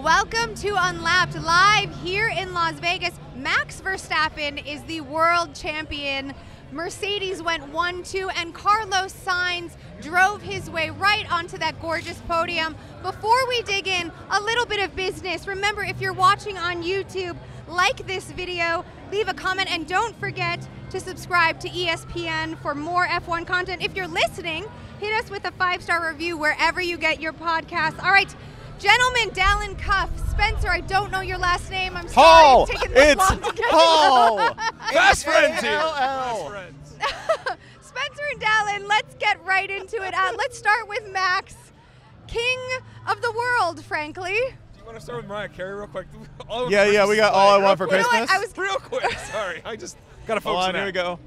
Welcome to Unlapped, live here in Las Vegas. Max Verstappen is the world champion. Mercedes went 1-2, and Carlos Sainz drove his way right onto that gorgeous podium. Before we dig in, a little bit of business. Remember, if you're watching on YouTube, like this video, leave a comment, and don't forget to subscribe to ESPN for more F1 content. If you're listening, hit us with a 5-star review wherever you get your podcasts. All right, gentlemen, Dalen Cuff, Spencer, I don't know your last name. I'm sorry it's taken this long to get Paul. Best friends here. Best friends. Spencer and Dalen, let's get right into it. Let's start with Max, king of the world, frankly. Do you want to start with Mariah Carey real quick? Yeah, we got All I Want for You know Christmas. what? I was real quick. Sorry, I just gotta focus Hold on on, here we go.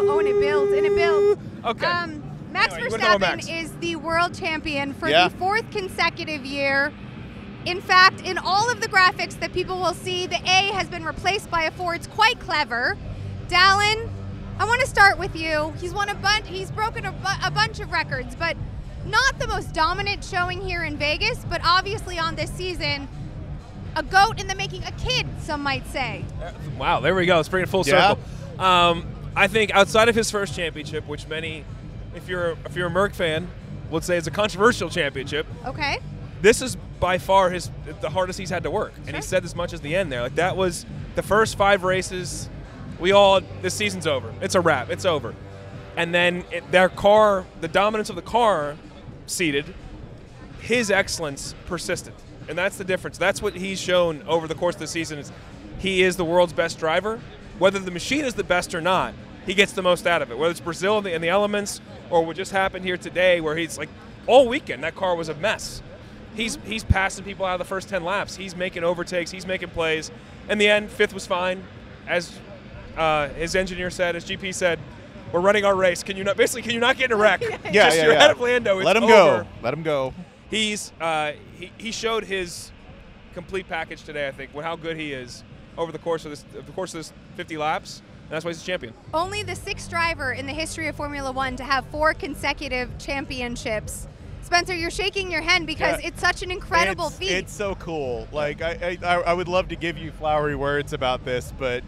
Oh, and it builds, and it builds. Okay. Max Anyway, you wanna talk about Verstappen Max? is the world champion for Yeah. the 4th consecutive year. In fact, in all of the graphics that people will see, the A has been replaced by a 4. It's quite clever. Dalen, I want to start with you. He's won a bunch. He's broken a bunch of records, but not the most dominant showing here in Vegas. But obviously, on this season, a GOAT in the making, a kid, some might say. Wow, there we go. Let's bring it full Yeah. circle. I think outside of his first championship, which many, if you're a Merc fan, would say is a controversial championship, Okay. this is by far the hardest he's had to work. And he Sure. said as much as the end there. Like, that was the first 5 races. This season's over. It's a wrap. It's over. And then their car, the dominance of the car ceded, his excellence persisted. And that's the difference. That's what he's shown over the course of the season. Is he is the world's best driver. Whether the machine is the best or not, he gets the most out of it. Whether it's Brazil in the elements or what just happened here today where he's like, all weekend that car was a mess. He's passing people out of the first 10 laps. He's making overtakes. He's making plays. In the end, 5th was fine. As his engineer said, as GP said, we're running our race. Can you not get in a wreck? Yeah. You're ahead of Lando. It's Let him over. go. Let him go. He showed his complete package today, I think, with how good he is over the course of this 50 laps. And that's why he's a champion. Only the 6th driver in the history of Formula One to have 4 consecutive championships. Spencer, you're shaking your head because Yeah. it's such an incredible feat. It's so cool. Like I would love to give you flowery words about this, but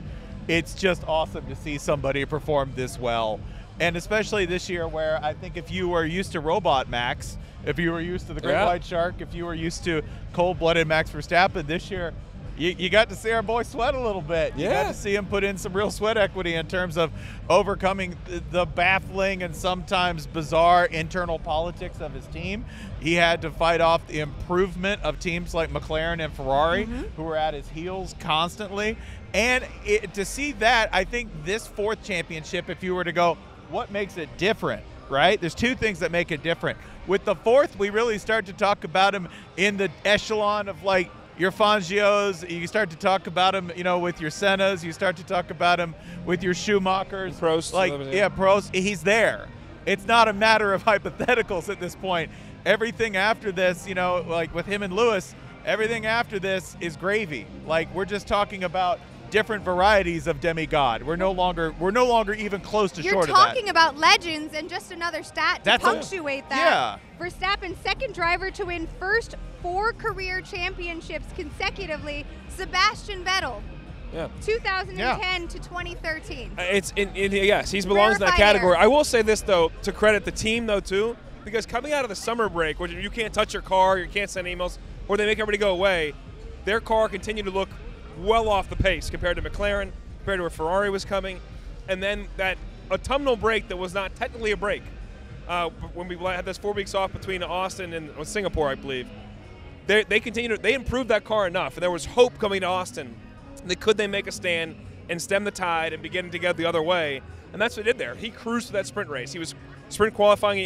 it's just awesome to see somebody perform this well. And especially this year where I think if you were used to Robot Max, if you were used to the Great Yeah. White Shark, if you were used to cold-blooded Max Verstappen, this year you got to see our boy sweat a little bit. You got Yeah. to see him put in some real sweat equity in terms of overcoming the baffling and sometimes bizarre internal politics of his team. He had to fight off the improvement of teams like McLaren and Ferrari, who were at his heels constantly. And to see that, I think this 4th championship, if you were to go, what makes it different, right? There's 2 things that make it different. With the 4th, we really start to talk about him in the echelon of like your Fangios. You start to talk about him, with your Sennas. You start to talk about him with your Schumachers. Prost. Prost. He's there. It's not a matter of hypotheticals at this point. Everything after this, like with him and Lewis, everything after this is gravy. Like, we're just talking about different varieties of demigod. We're no longer even close to You're short of talking that. about legends, and just another stat to That's punctuate that. Yeah. Verstappen, 2nd driver to win first 4 career championships consecutively. Sebastian Vettel, Yeah. 2010 to 2013. Yes, he belongs in that Rarefied category. air. I will say this, though, to credit the team, though, too, because coming out of the summer break, where you can't touch your car, you can't send emails, or they make everybody go away, their car continued to look well off the pace compared to McLaren, compared to where Ferrari was coming. And then that autumnal break that was not technically a break, when we had those 4 weeks off between Austin and Singapore, I believe, they improved that car enough, and there was hope coming to Austin. Could they make a stand and stem the tide and be getting together the other way? And that's what he did there. He cruised to that sprint race. He was sprint qualifying.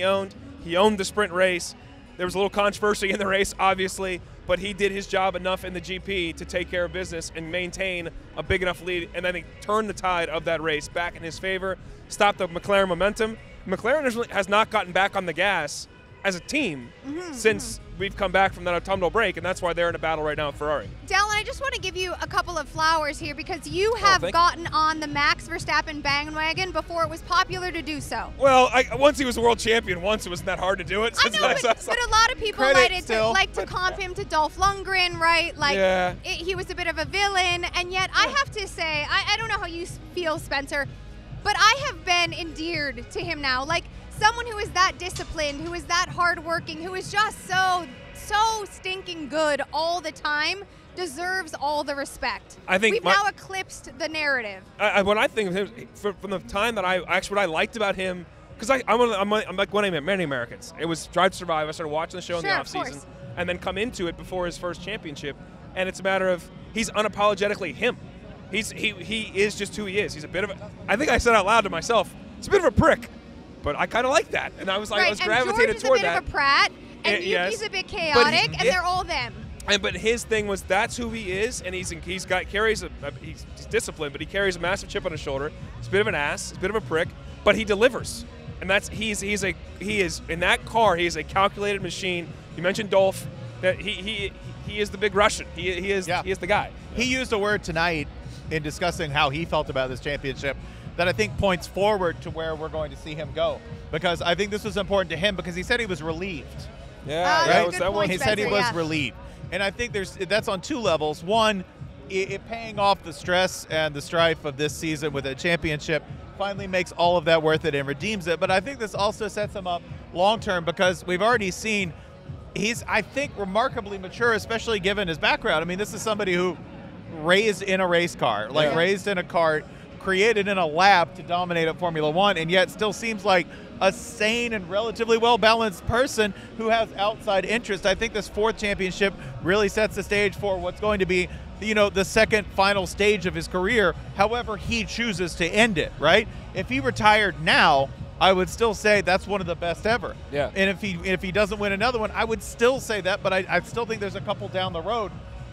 He owned the sprint race. There was a little controversy in the race, obviously, but he did his job enough in the GP to take care of business and maintain a big enough lead, and then he turned the tide of that race back in his favor, stopped the McLaren momentum. McLaren has not gotten back on the gas as a team since we've come back from that autumnal break, and that's why they're in a battle right now with Ferrari. Dalen, I just want to give you a couple of flowers here because you have gotten on the Max Verstappen bandwagon before it was popular to do so. Well, once he was a world champion, once it wasn't that hard to do it. I know, but a lot of people like to comp him to Dolph Lundgren, right? Like, he was a bit of a villain, and yet I have to say, I don't know how you feel, Spencer, but I have been endeared to him now. Like, someone who is that disciplined, who is that hardworking, who is just so stinking good all the time, deserves all the respect. I think we've now eclipsed the narrative. When I think of him, from the time that what I liked about him, because I'm like one of many Americans. It was Drive to Survive. I started watching the show in the off season, and then come into it before his first championship. And it's a matter of he's unapologetically him. He is just who he is. He's a bit of I think I said out loud to myself, it's a bit of a prick. But I kind of like that, and I was like, I was gravitated toward that. George is a bit of a prat, and Yuki's a bit chaotic, and they're all them. But his thing was that's who he is, and he's disciplined, but he carries a massive chip on his shoulder. He's a bit of an ass, he's a bit of a prick, but he delivers, and that's he is in that car. He is a calculated machine. You mentioned Dolph, that he is the big Russian. He is the guy. He used a word tonight in discussing how he felt about this championship that I think points forward to where we're going to see him go. Because I think this was important to him because he said he was relieved. Yeah, he said he was relieved. And I think that's on two levels. One, it paying off the stress and the strife of this season with a championship finally makes all of that worth it and redeems it. But I think this also sets him up long-term because we've already seen he's, I think, remarkably mature, especially given his background. I mean, this is somebody who raised in a race car, raised in a kart, created in a lab to dominate at Formula One, and yet still seems like a sane and relatively well-balanced person who has outside interest. I think this fourth championship really sets the stage for what's going to be, the second final stage of his career, however he chooses to end it, right? If he retired now, I would still say that's one of the best ever. Yeah. And if he doesn't win another one, I would still say that, but I still think there's a couple down the road.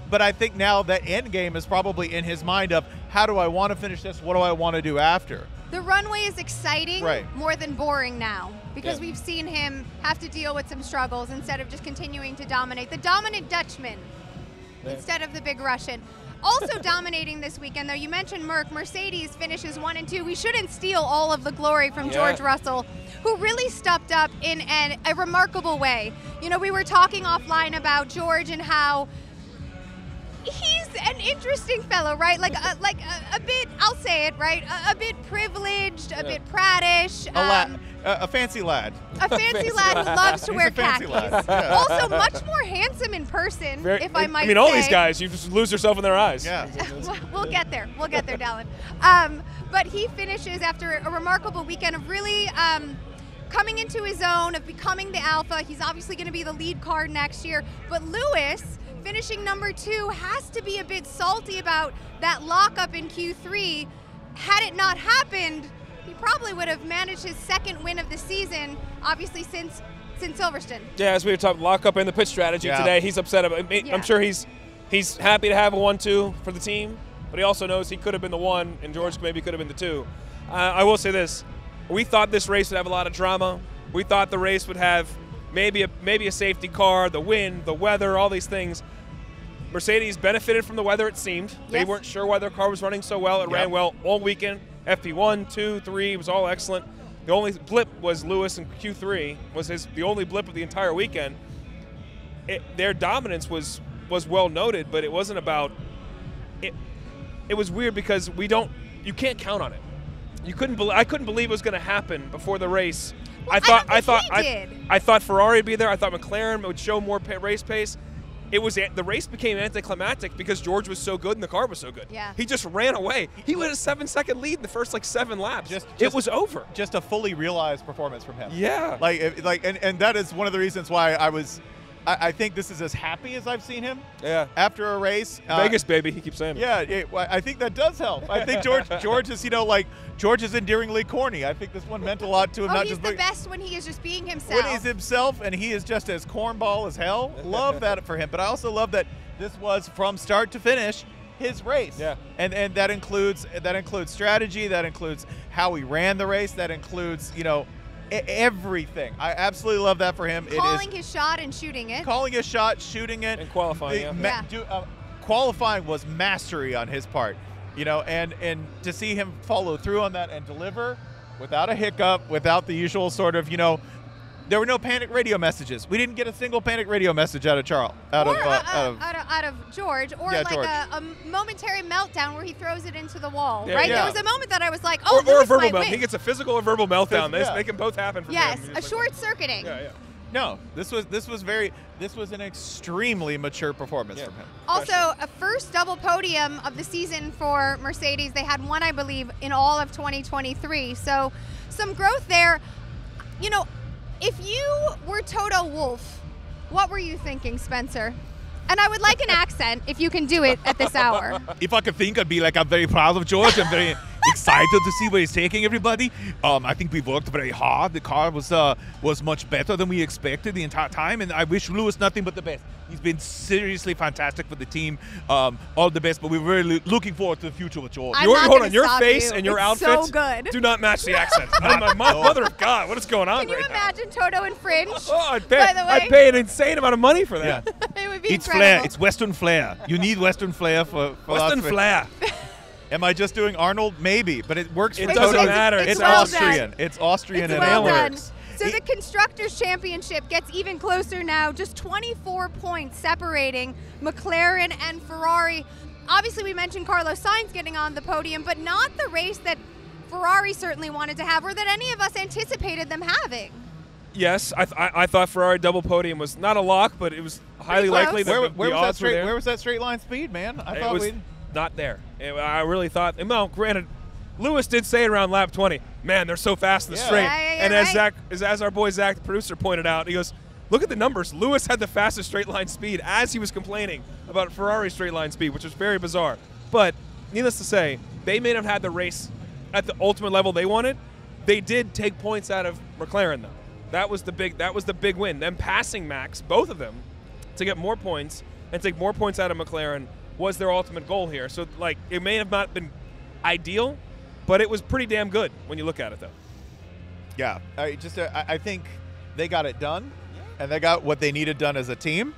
But I think now that end game is probably in his mind of how do I want to finish this? What do I want to do after? The runway is exciting more than boring now because we've seen him have to deal with some struggles instead of just continuing to dominate. The dominant Dutchman instead of the big Russian. Also dominating this weekend, though, you mentioned Mercedes finishes 1 and 2. We shouldn't steal all of the glory from George Russell, who really stepped up in a remarkable way. We were talking offline about George and how he's an interesting fellow, right? Like a bit, I'll say it, right? A bit privileged, a bit prattish. A fancy lad. A fancy lad who loves to wear khakis. Also much more handsome in person, if I might say. I mean, all these guys, you just lose yourself in their eyes. Yeah. We'll get there. We'll get there, Dalen. But he finishes after a remarkable weekend of really coming into his own, of becoming the alpha. He's obviously going to be the lead car next year. But Lewis, finishing number 2, has to be a bit salty about that lockup in Q3. Had it not happened, he probably would have managed his second win of the season, obviously since Silverstone. Yeah, as we were talking lockup in the pit strategy today, he's upset about it. I'm sure he's happy to have a 1-2 for the team, but he also knows he could have been the 1, and George maybe could have been the 2. I will say this: we thought this race would have a lot of drama. We thought the race would have maybe a safety car, the wind, the weather, all these things. Mercedes benefited from the weather, it seemed. They weren't sure why their car was running so well. It ran well all weekend. FP1, 2, 3, it was all excellent. The only blip was Lewis in Q3, was the only blip of the entire weekend. Their dominance was well noted, but it wasn't about it. It was weird because you can't count on it. I couldn't believe it was going to happen before the race. Well, I thought Ferrari would be there. I thought McLaren would show more race pace. The race became anticlimactic because George was so good and the car was so good. Yeah. He just ran away. He had a 7-second lead in the first 7 laps. It was over. Just a fully realized performance from him. Yeah. And that is one of the reasons why I think this is as happy as I've seen him. Yeah. After a race. Vegas, baby, he keeps saying. Yeah, I think that does help. I think George is, George is endearingly corny. I think this one meant a lot to him. He's the best when he is just being himself. When he's himself and he is just as cornball as hell. Love that for him. But I also love that this was from start to finish his race. Yeah. And that includes strategy. That includes how he ran the race. That includes everything. I absolutely love that for him. Calling his shot and shooting it. Calling his shot, shooting it. And qualifying, qualifying was mastery on his part, and to see him follow through on that and deliver without a hiccup, without the usual sort of, there were no panic radio messages. We didn't get a single panic radio message out of Charles, out of George, or yeah, like George. A momentary meltdown where he throws it into the wall, Yeah, right? yeah. There was a moment that I was like, oh, or a Lewis verbal might meltdown. win. He gets a physical or verbal meltdown. Yeah. They can both happen. From Yes, him. a short-circuiting. Yeah. No, this was an extremely mature performance from him. Also, a first double podium of the season for Mercedes. They had one, I believe, in all of 2023. So some growth there. If you were Toto Wolff, what were you thinking, Spencer? And I would like an accent, if you can do it at this hour. If I could think, I'd be like, I'm very proud of George. I'm very excited to see where he's taking everybody. I think we worked very hard. The car was much better than we expected the entire time, and I wish Lewis nothing but the best. He's been seriously fantastic for the team. All the best, but we're really looking forward to the future with George. Hold on, your face and your outfits so good. do not match the accent. My mother of God, what is going on Can you right now? imagine Toto and Fringe? Oh, I'd By the way? I'd pay an insane amount of money for that. Yeah. It would be It's incredible. flair. It's Western flair. You need Western flair for Western us. flair. Am I just doing Arnold? Maybe, but it works It for doesn't Toto. matter. It's It's well Austrian. done. It's Austrian It's and well it done. works. So the Constructors' Championship gets even closer now, just 24 points separating McLaren and Ferrari. Obviously, we mentioned Carlos Sainz getting on the podium, but not the race that Ferrari certainly wanted to have or that any of us anticipated them having. Yes, I thought Ferrari double podium was not a lock, but it was highly close. likely that Where the was that odds were there. where was that straight line speed, man? I It thought was we. not there. I really thought. Well, granted, Lewis did say around lap 20, "Man, they're so fast in the Yeah. straight." Yeah, and you're as right. as our boy Zach, the producer, pointed out, he goes, "Look at the numbers. Lewis had the fastest straight line speed as he was complaining about Ferrari's straight line speed, which was very bizarre." But needless to say, they may not have had the race at the ultimate level they wanted. They did take points out of McLaren, though. That was the big win. Them passing Max, both of them, to get more points and take more points out of McLaren was their ultimate goal here. So, like, it may have not been ideal, but it was pretty damn good when you look at it, though. Yeah, I think they got it done, and they got what they needed done as a team.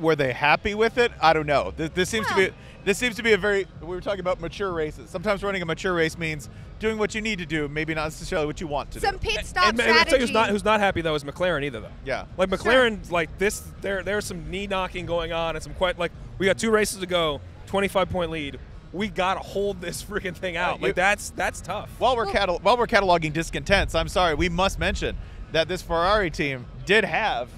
Were they happy with it? I don't know. This seems to be a very. We were talking about mature races. Sometimes running a mature race means doing what you need to do, maybe not necessarily what you want to Some do. pit stop And I'll tell you strategy. who's not happy, though, is McLaren either, though. Yeah. Like, McLaren's like this, there's some knee knocking going on and some quite, like, we got 2 races to go, 25-point lead. We got to hold this freaking thing out. Like, that's tough. While we're cataloging discontents, I'm sorry, we must mention that this Ferrari team did have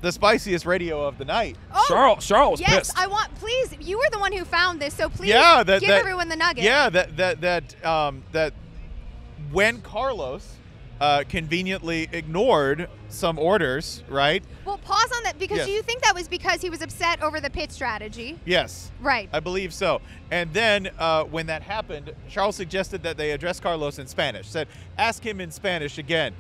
the spiciest radio of the night. Oh, Charles was yes, pissed. please, you were the one who found this, so please give everyone the nugget. Yeah, that when Carlos conveniently ignored some orders, right? Well, pause on that, because Yes. do you think that was because he was upset over the pit strategy? Yes. Right. I believe so. And then when that happened, Charles suggested that they address Carlos in Spanish. Said, ask him in Spanish again.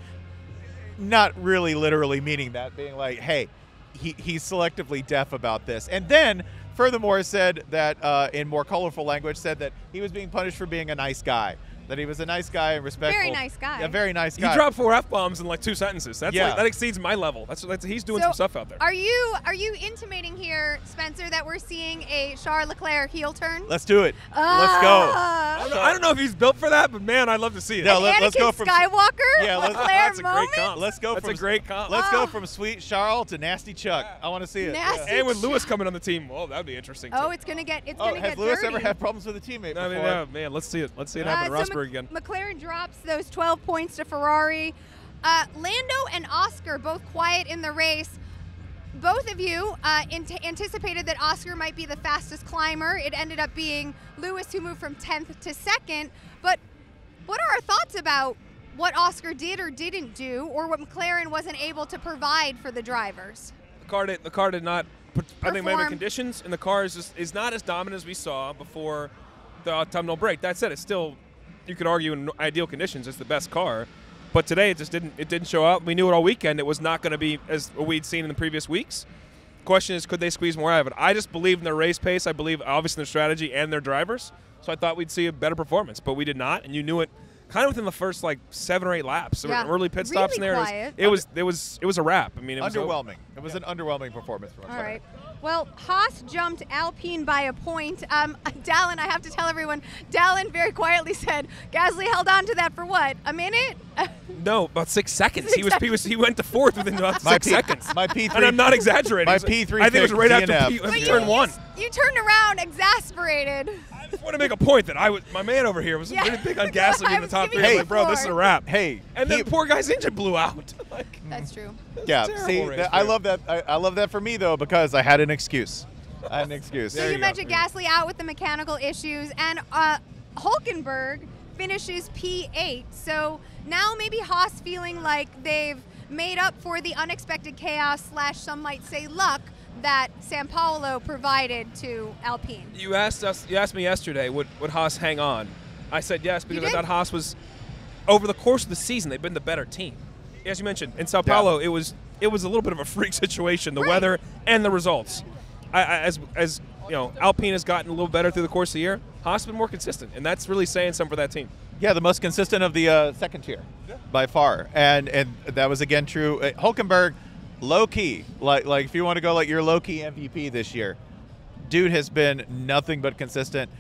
Not really literally meaning that, being like, hey, he's selectively deaf about this. And then, furthermore, said that, in more colorful language, said that he was being punished for being a nice guy. That he was a nice guy and respectful. Very nice guy. Yeah, very nice guy. He dropped 4 F-bombs in like 2 sentences. That's Yeah. like, that exceeds my level. That's he's doing So, some stuff out there. Are you intimating here, Spencer, that we're seeing a Charles Leclerc heel turn? Let's do it. Let's go. I don't know if he's built for that, but man, I'd love to see it. Yeah, An let's go Anakin from Skywalker. Yeah, let's- Leclerc That's a great moment? comp. Let's go That's from a great comp. Let's go from sweet Charles to nasty Chuck. I want to see it. Nasty And with Chuck. Lewis coming on the team, well, that would be interesting. Oh, too. it's gonna get Oh, has Lewis dirty. ever had problems with a teammate I before? mean, yeah, man, let's see it. Let's see it happen at So Rosberg again. McLaren drops those 12 points to Ferrari. Lando and Oscar both quiet in the race. Both of you anticipated that Oscar might be the fastest climber. It ended up being Lewis, who moved from 10th to 2nd. But what are our thoughts about what Oscar did or didn't do, or what McLaren wasn't able to provide for the drivers? The car did not. I think maybe the Perform. conditions and the car is not as dominant as we saw before the autumnal break. That said, it's still, you could argue in ideal conditions, it's the best car. But today it just didn't show up. We knew it all weekend. It was not going to be as we'd seen in the previous weeks. Question is, could they squeeze more out of it? I just believe in their race pace. I believe obviously in their strategy and their drivers. So I thought we'd see a better performance, but we did not. And you knew it kind of within the first like 7 or 8 laps. There were early pit stops really in there. quiet. It was a wrap. I mean, it was underwhelming. It was an underwhelming performance from McLaren. All right. Well, Haas jumped Alpine by a point. Dalen, I have to tell everyone, Dalen very quietly said Gasly held on to that for what, a minute? No, about 6 seconds. He went to 4th within about 6 seconds. My P3. And I'm not exaggerating. My P3 I think it was right after DNF. turn 1. You turned around exasperated. I just want to make a point that my man over here was really big on Gasly in the top 3. Hey, Like, bro, this is a wrap. Hey, and then the poor guy's engine blew out. Like, that's true. Yeah, terrible see, race I love that. I love that for me though because I had an excuse. I had an excuse. So you mentioned Gasly out with the mechanical issues, and Hülkenberg finishes P8. So now maybe Haas feeling like they've made up for the unexpected chaos / some might say luck that San Paulo provided to Alpine. You asked me yesterday, would Haas hang on? I said yes because I thought Haas was, over the course of the season, they've been the better team. As you mentioned, in Sao Paulo, it was a little bit of a freak situation, the weather and the results. As you know, Alpine has gotten a little better through the course of the year. Haas has been more consistent, and that's really saying something for that team. Yeah, the most consistent of the second tier by far, and that was again true. Hülkenberg, low key, like if you want to go like your low key MVP this year, dude has been nothing but consistent.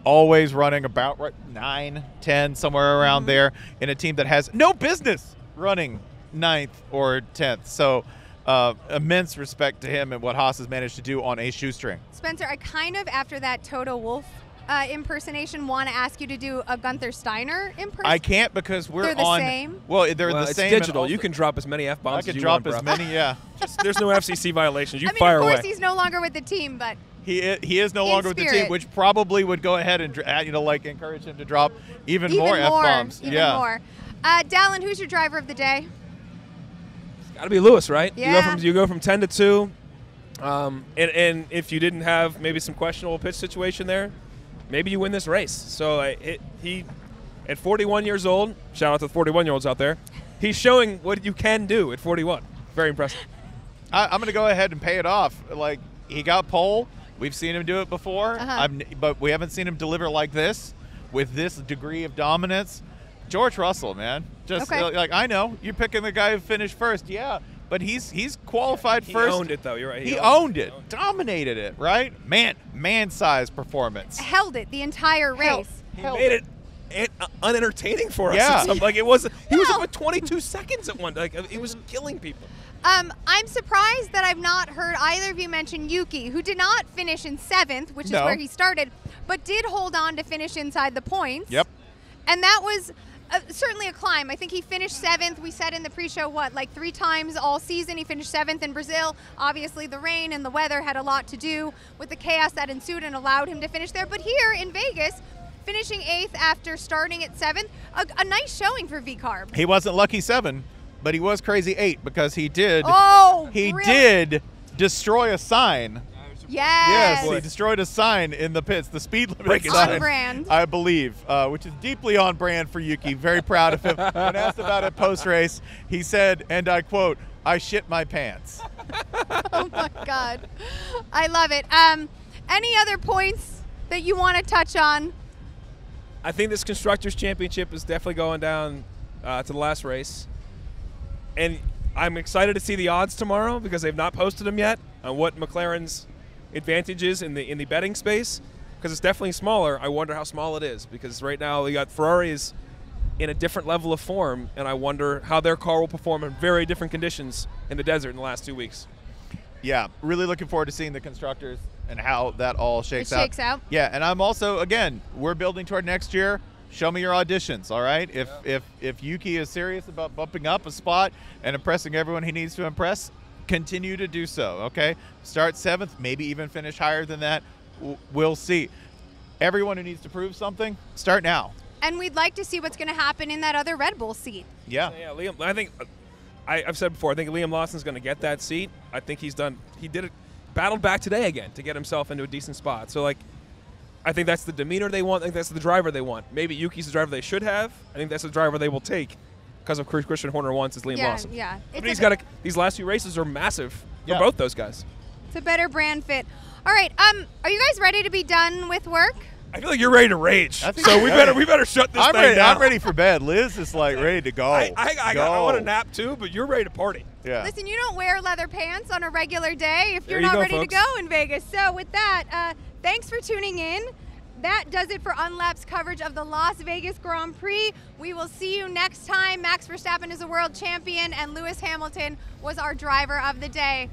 Always running about 9, 10, somewhere around there in a team that has no business running 9th or 10th. So immense respect to him and what Haas has managed to do on a shoestring. Spencer, I kind of, after that Toto Wolff impersonation, want to ask you to do a Gunther Steiner impersonation. I can't because we're the on. Same? Well, they're the it's same. digital. You can drop as many F-bombs as you want, I could drop as bro. many, yeah. There's no FCC violations. You I mean, fire of course away. he's no longer with the team, but He is no longer with the team, which probably would go ahead and encourage him to drop even more F-bombs. Even more. Dalen, who's your driver of the day? Got to be Lewis, right? Yeah. You go from 10 to 2, and if you didn't have maybe some questionable pitch situation there, maybe you win this race. So he, at 41 years old, shout out to the 41-year-olds out there, he's showing what you can do at 41. Very impressive. I'm going to go ahead and pay it off. Like, he got pole. We've seen him do it before, but we haven't seen him deliver like this with this degree of dominance. George Russell, man. Just like, I know you're picking the guy who finished first. Yeah, but he's qualified first. He owned it, though. You're right. He owned it. Dominated it, right? Man-sized performance. Held it the entire race. He made it unentertaining for us. Yeah. Like it was. He was up with 22 seconds at one. Like it was killing people. I'm surprised that I've not heard either of you mention Yuki, who did not finish in 7th, which is where he started, but did hold on to finish inside the points. Yep. And that was certainly a climb. I think he finished 7th. We said in the pre-show, like 3 times all season he finished 7th in Brazil. Obviously the rain and the weather had a lot to do with the chaos that ensued and allowed him to finish there. But here in Vegas, finishing 8th after starting at 7th, a nice showing for V-Carb. He wasn't lucky 7, but he was crazy 8 because he did. Oh, he really? did destroy a sign. Yes. Yes, he destroyed a sign in the pits, the speed limit sign, on brand, I believe, which is deeply on brand for Yuki. Very proud of him. When asked about it post-race, he said, and I quote, "I shit my pants." Oh my God, I love it. Any other points that you want to touch on? I think this Constructors Championship is definitely going down to the last race. And I'm excited to see the odds tomorrow because they've not posted them yet on what McLaren's advantage is in the betting space, because it's definitely smaller. I wonder how small it is, because right now we got Ferrari is in a different level of form, and I wonder how their car will perform in very different conditions in the desert in the last 2 weeks. Yeah, really looking forward to seeing the Constructors and how that all shakes out. Yeah, and I'm also, again, we're building toward next year. Show me your auditions, all right? If Yuki is serious about bumping up a spot and impressing everyone he needs to impress, continue to do so, okay? Start 7th, maybe even finish higher than that. We'll see. Everyone who needs to prove something, start now. And we'd like to see what's going to happen in that other Red Bull seat. Yeah. Yeah, Liam, I think, I've said before, I think Liam Lawson's going to get that seat. I think he did it, battled back today again to get himself into a decent spot. So, like, I think that's the demeanor they want. I think that's the driver they want. Maybe Yuki's the driver they should have. I think that's the driver they will take because of Christian Horner wants is Liam Lawson. Yeah, But these last few races are massive for both those guys. It's a better brand fit. All right, are you guys ready to be done with work? I feel like you're ready to rage. I think So you're we ready. better shut this I'm thing ready. down. I'm ready for bed. Liz is like ready to go. I want a nap too, but you're ready to party. Yeah. Listen, you don't wear leather pants on a regular day if There you're you not go, ready folks. to go in Vegas. So with that, thanks for tuning in. That does it for Unlapped's coverage of the Las Vegas Grand Prix. We will see you next time. Max Verstappen is a world champion, and Lewis Hamilton was our driver of the day.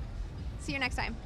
See you next time.